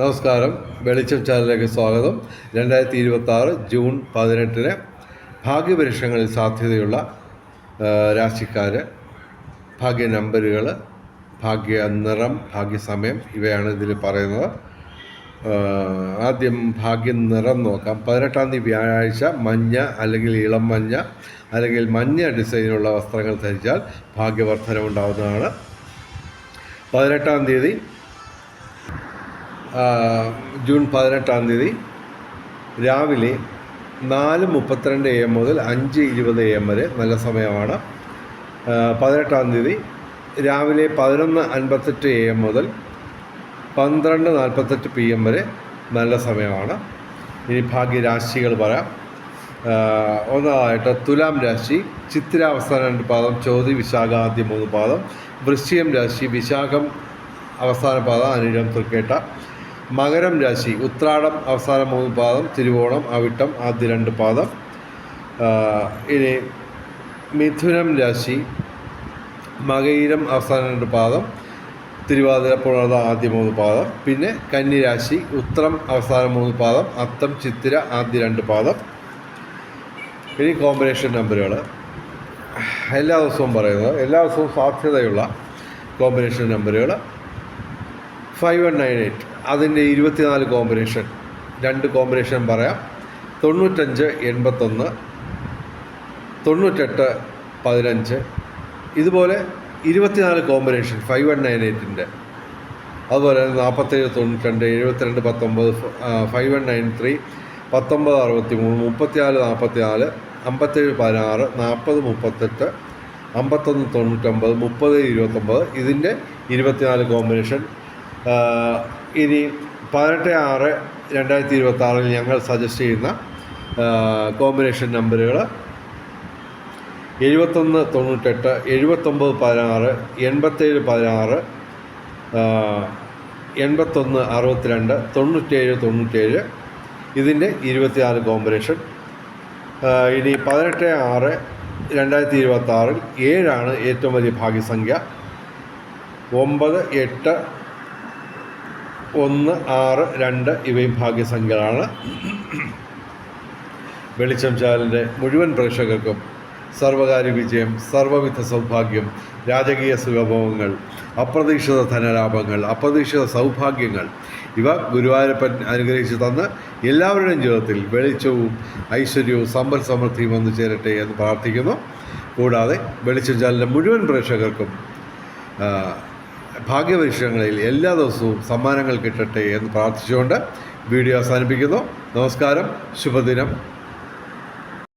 നമസ്കാരം. വെളിച്ചം ചാനലിലേക്ക് സ്വാഗതം. 2026 ജൂൺ 18 ഭാഗ്യപരീക്ഷണങ്ങളിൽ സാധ്യതയുള്ള രാശിക്കാർ, ഭാഗ്യ നമ്പറുകൾ, ഭാഗ്യ നിറം, ഭാഗ്യസമയം ഇവയാണ് ഇതിൽ പറയുന്നത്. ആദ്യം ഭാഗ്യ നിറം നോക്കാം. 18 തീയതി വ്യാഴാഴ്ച മഞ്ഞ അല്ലെങ്കിൽ ഇളം മഞ്ഞ അല്ലെങ്കിൽ മഞ്ഞ ഡിസൈനുള്ള വസ്ത്രങ്ങൾ ധരിച്ചാൽ ഭാഗ്യവർദ്ധനവുണ്ടാവുന്നതാണ്. 18 തീയതി ജൂൺ 18 രാവിലെ 4:32 AM മുതൽ 5:20 AM വരെ നല്ല സമയമാണ്. 18 രാവിലെ 11:58 AM മുതൽ 12:48 PM വരെ നല്ല സമയമാണ്. ഇനി ഭാഗ്യരാശികൾ പറയാം. ഒന്നായിട്ട് തുലാം രാശി, ചിത്തിര അവസാന 2 പാദം, ചോതി വിശാഖ ആദ്യ 3 പാദം. വൃശ്ചികം രാശി, വിശാഖം അവസാന പാദം, അനിഴം തൃക്കേട്ട. മകരം രാശി, ഉത്രാടം അവസാന 3 പാദം, തിരുവോണം അവിട്ടം ആദ്യ 2 പാദം. ഇനി മിഥുനം രാശി, മകയിരം അവസാന 2 പാദം, തിരുവാതിര പുണർത ആദ്യ 3 പാദം. പിന്നെ കന്നിരാശി, ഉത്രം അവസാന 3 പാദം, അത്തം ചിത്തിര ആദ്യ 2 പാദം. ഇനി കോമ്പിനേഷൻ നമ്പറുകൾ എല്ലാ ദിവസവും പറയുന്നത്, എല്ലാ ദിവസവും സാധ്യതയുള്ള കോമ്പിനേഷൻ നമ്പറുകൾ 5198. അതിൻ്റെ 24 കോമ്പിനേഷൻ, 2 കോമ്പിനേഷൻ പറയാം. 95 81, 98 15. ഇതുപോലെ 24 കോമ്പിനേഷൻ 5198-ൻ്റെ. അതുപോലെ 47 92, 72 19, 5193, 19 63, 34 44, 57 16, 40 38, 51 99, 30 29. ഇതിൻ്റെ 24 കോമ്പിനേഷൻ. ഇനി 18/6/2026 ഞങ്ങൾ സജസ്റ്റ് ചെയ്യുന്ന കോമ്പിനേഷൻ നമ്പറുകൾ 71 98, 79 16, 87 16, 81 62, 97 97. ഇതിൻ്റെ 24 കോമ്പിനേഷൻ. ഇനി 18/6/2026 7 ഏറ്റവും വലിയ ഭാഗ്യസംഖ്യ. 9 8 1 6 2 ഇവയും ഭാഗ്യസംഖ്യകളാണ്. വെളിച്ചം ചാനലിൻ്റെ മുഴുവൻ പ്രേക്ഷകർക്കും സർവകാര്യ വിജയം, സർവവിധ സൗഭാഗ്യം, രാജകീയ സുഖഭോഗങ്ങൾ, അപ്രതീക്ഷിത ധനലാഭങ്ങൾ, അപ്രതീക്ഷിത സൗഭാഗ്യങ്ങൾ ഇവ ഗുരുവായൂരപ്പൻ അനുഗ്രഹിച്ചു തന്ന് എല്ലാവരുടെയും ജീവിതത്തിൽ വെളിച്ചവും ഐശ്വര്യവും സമ്പൽ സമൃദ്ധിയും വന്നു ചേരട്ടെ എന്ന് പ്രാർത്ഥിക്കുന്നു. കൂടാതെ വെളിച്ചം ചാനലിൻ്റെ മുഴുവൻ പ്രേക്ഷകർക്കും ഭാഗ്യപരീക്ഷണങ്ങളിൽ എല്ലാ ദിവസവും സമ്മാനങ്ങൾ കിട്ടട്ടെ എന്ന് പ്രാർത്ഥിച്ചുകൊണ്ട് വീഡിയോ അവസാനിപ്പിക്കുന്നു. നമസ്കാരം, ശുഭദിനം.